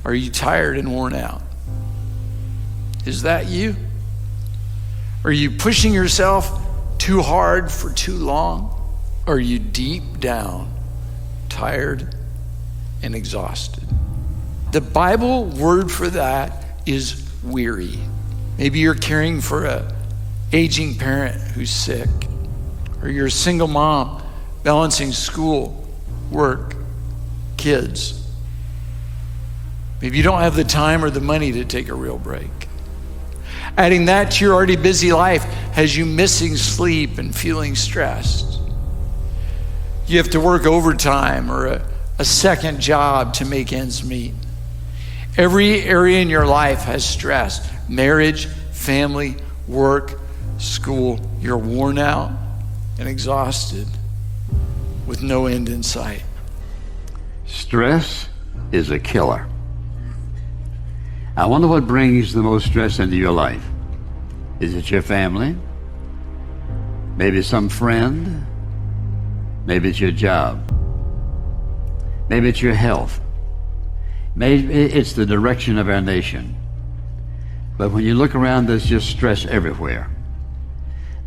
Are you tired and worn out? Is that you? Are you pushing yourself too hard for too long? Are you deep down tired and exhausted? The Bible word for that is weary. Maybe you're caring for an aging parent who's sick, or you're a single mom balancing school, work, kids. Maybe you don't have the time or the money to take a real break. Adding that to your already busy life has you missing sleep and feeling stressed. You have to work overtime or a second job to make ends meet. Every area in your life has stress. Marriage, family, work, school. You're worn out and exhausted with no end in sight. Stress is a killer. I wonder what brings the most stress into your life. Is it your family? Maybe some friend? Maybe it's your job. Maybe it's your health. Maybe it's the direction of our nation. But when you look around, there's just stress everywhere.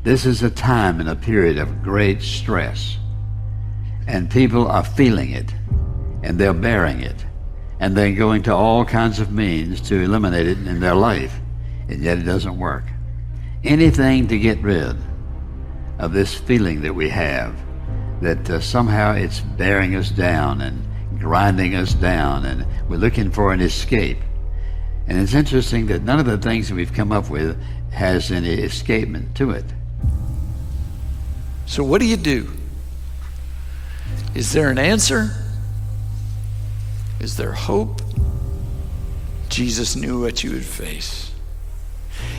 This is a time and a period of great stress. And people are feeling it, and they're bearing it, and they're going to all kinds of means to eliminate it in their life, and yet it doesn't work. Anything to get rid of this feeling that we have, that somehow it's bearing us down and grinding us down, and we're looking for an escape. And it's interesting that none of the things that we've come up with has any escapement to it. So what do you do? Is there an answer? Is there hope? Jesus knew what you would face.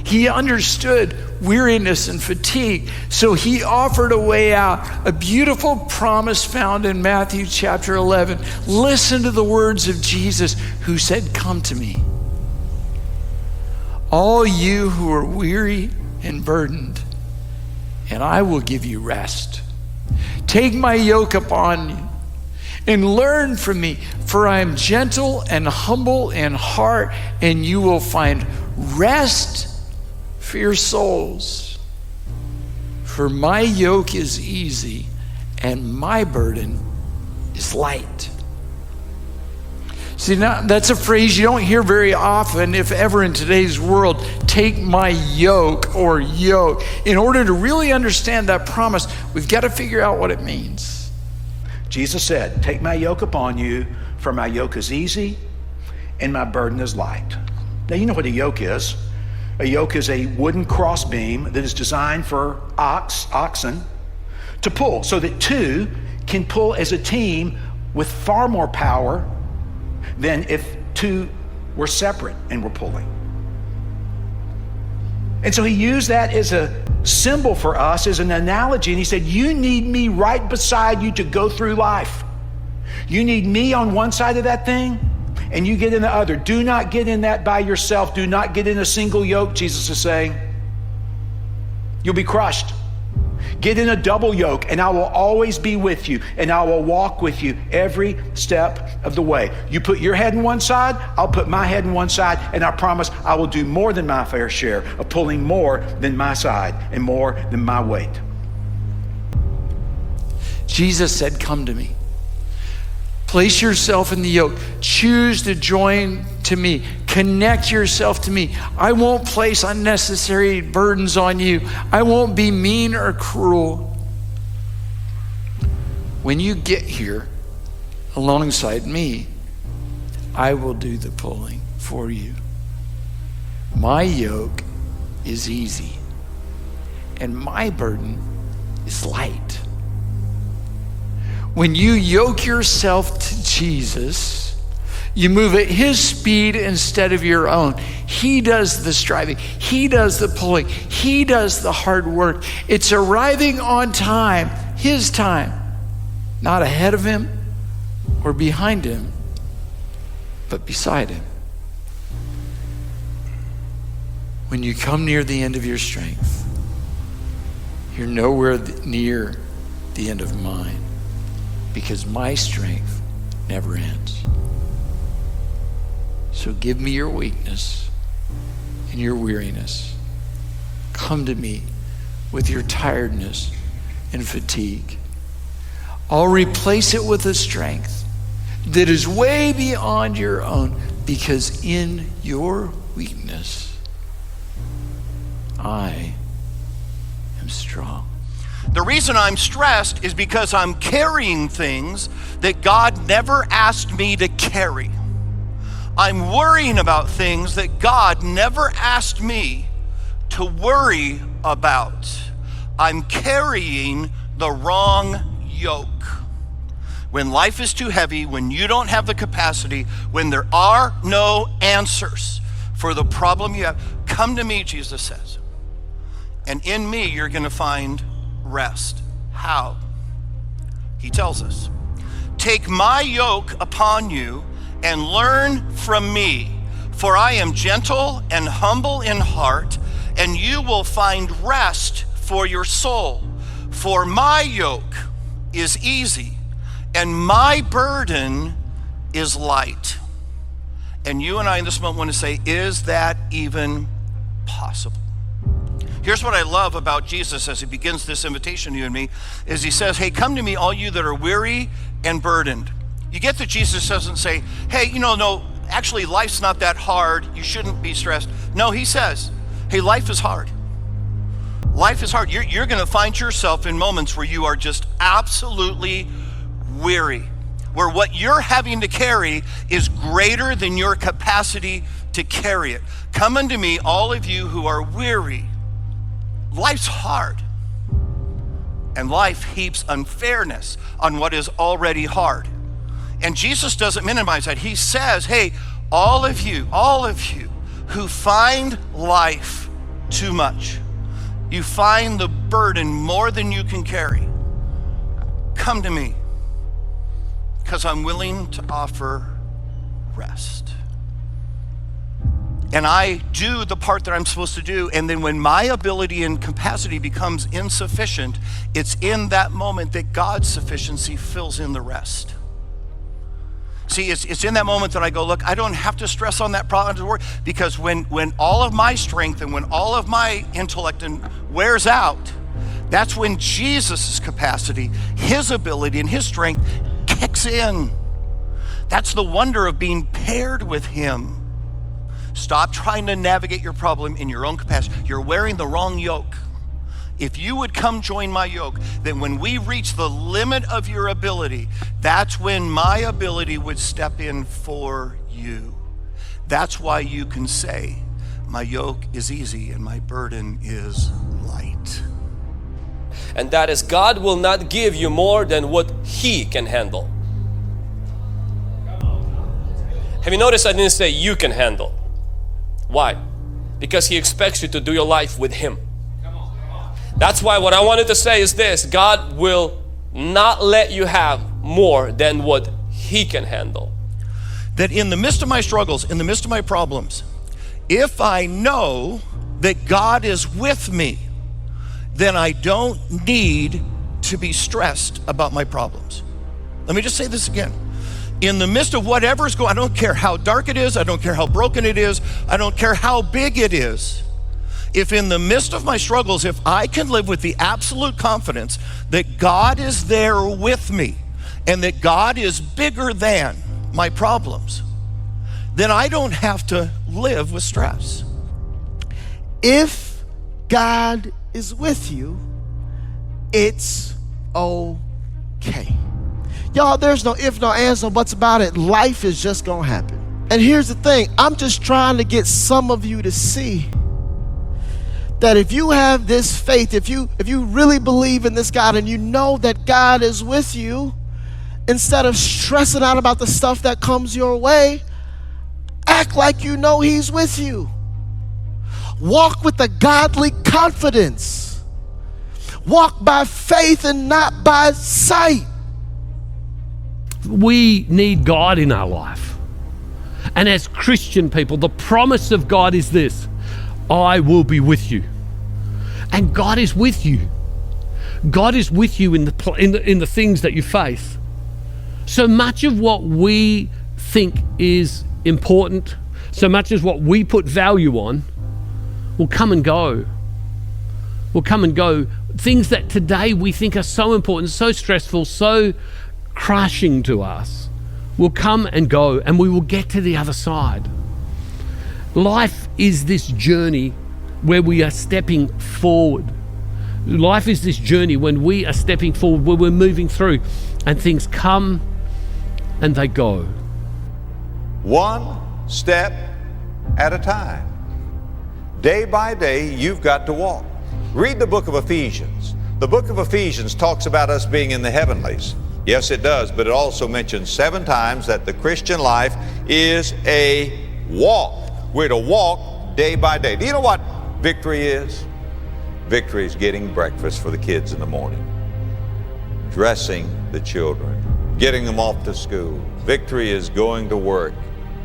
He understood weariness and fatigue, so he offered a way out, a beautiful promise found in Matthew chapter 11. Listen to the words of Jesus, who said, "Come to me, all you who are weary and burdened, and I will give you rest. Take my yoke upon you and learn from me, for I am gentle and humble in heart, and you will find rest for your souls. For my yoke is easy and my burden is light." See, now that's a phrase you don't hear very often, if ever, in today's world. Take my yoke, or yoke. In order to really understand that promise, we've got to figure out what it means. Jesus said, "Take my yoke upon you, for my yoke is easy and my burden is light." Now, you know what a yoke is. A yoke is a wooden crossbeam that is designed for oxen to pull, so that two can pull as a team with far more power than if two were separate and were pulling. And so he used that as a symbol for us, as an analogy, and he said, you need me right beside you to go through life. You need me on one side of that thing, and you get in the other. Do not get in that by yourself. Do not get in a single yoke, Jesus is saying. You'll be crushed. Get in a double yoke, and I will always be with you, and I will walk with you every step of the way. You put your head on one side, I'll put my head on one side, and I promise I will do more than my fair share of pulling more than my side and more than my weight. Jesus said, "Come to me. Place yourself in the yoke. Choose to join to me. Connect yourself to me. I won't place unnecessary burdens on you. I won't be mean or cruel." When you get here alongside me, I will do the pulling for you. My yoke is easy, and my burden is light. When you yoke yourself to Jesus, you move at his speed instead of your own. He does the striving. He does the pulling. He does the hard work. It's arriving on time, his time, not ahead of him or behind him, but beside him. When you come near the end of your strength, you're nowhere near the end of mine, because my strength never ends. So give me your weakness and your weariness. Come to me with your tiredness and fatigue. I'll replace it with a strength that is way beyond your own, because in your weakness, I am strong. The reason I'm stressed is because I'm carrying things that God never asked me to carry. I'm worrying about things that God never asked me to worry about. I'm carrying the wrong yoke. When life is too heavy, when you don't have the capacity, when there are no answers for the problem you have, come to me, Jesus says. And in me, you're going to find rest. How? He tells us, take my yoke upon you and learn from me, for I am gentle and humble in heart, and you will find rest for your soul. For my yoke is easy and my burden is light. And you and I in this moment want to say, is that even possible? Here's what I love about Jesus as he begins this invitation to you and me, is he says, hey, come to me, all you that are weary and burdened. You get that Jesus doesn't say, hey, no, actually life's not that hard, you shouldn't be stressed. No, he says, hey, life is hard. Life is hard. You're going to find yourself in moments where you are just absolutely weary, where what you're having to carry is greater than your capacity to carry it. Come unto me, all of you who are weary. Life's hard, and life heaps unfairness on what is already hard. And Jesus doesn't minimize that. He says, hey, all of you who find life too much, you find the burden more than you can carry, come to me, because I'm willing to offer rest. And I do the part that I'm supposed to do, and then when my ability and capacity becomes insufficient, it's in that moment that God's sufficiency fills in the rest. See, it's in that moment that I go, look, I don't have to stress on that problem to work, because when all of my strength and when all of my intellect wears out, that's when Jesus' capacity, his ability and his strength kicks in. That's the wonder of being paired with him. Stop trying to navigate your problem in your own capacity. You're wearing the wrong yoke. If you would come join my yoke, then when we reach the limit of your ability, that's when my ability would step in for you. That's why you can say, my yoke is easy and my burden is light. And that is, God will not give you more than what He can handle. Have you noticed I didn't say you can handle? Why? Because He expects you to do your life with Him. That's why what I wanted to say is this: God will not let you have more than what He can handle. That in the midst of my struggles, in the midst of my problems, if I know that God is with me, then I don't need to be stressed about my problems. Let me just say this again. In the midst of whatever's going on, I don't care how dark it is, I don't care how broken it is, I don't care how big it is. If in the midst of my struggles, if I can live with the absolute confidence that God is there with me and that God is bigger than my problems, then I don't have to live with stress. If God is with you, it's okay. Y'all, there's no if, no ands, no buts about it. Life is just gonna happen. And here's the thing, I'm just trying to get some of you to see that if you have this faith, if you really believe in this God and you know that God is with you, instead of stressing out about the stuff that comes your way, act like you know He's with you. Walk with a godly confidence. Walk by faith and not by sight. We need God in our life. And as Christian people, the promise of God is this: I will be with you. And God is with you. God is with you in the things that you face. So much of what we think is important, so much as what we put value on will come and go. Will come and go. Things that today we think are so important, so stressful, so crushing to us will come and go, and we will get to the other side. Life is this journey where we are stepping forward. Life is this journey when we are stepping forward, where we're moving through, and things come and they go. One step at a time. Day by day, you've got to walk. Read the book of Ephesians. The book of Ephesians talks about us being in the heavenlies. Yes, it does, but it also mentions 7 times that the Christian life is a walk. We're to walk day by day. Do you know what victory is? Victory is getting breakfast for the kids in the morning, dressing the children, getting them off to school. Victory is going to work.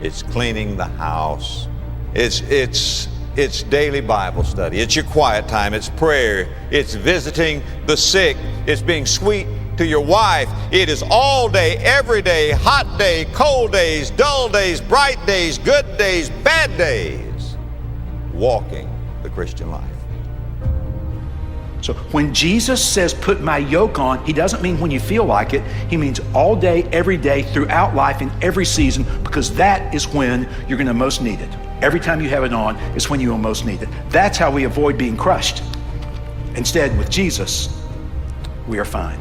It's cleaning the house. It's daily Bible study. It's your quiet time. It's prayer. It's visiting the sick. It's being sweet to your wife. It is all day, every day, hot day, cold days, dull days, bright days, good days, bad days. Walking the Christian life. So when Jesus says put my yoke on, he doesn't mean when you feel like it. He means all day, every day, throughout life, in every season, because that is when you're going to most need it. Every time you have it on is when you will most need it. That's how we avoid being crushed. Instead, with Jesus, we are fine.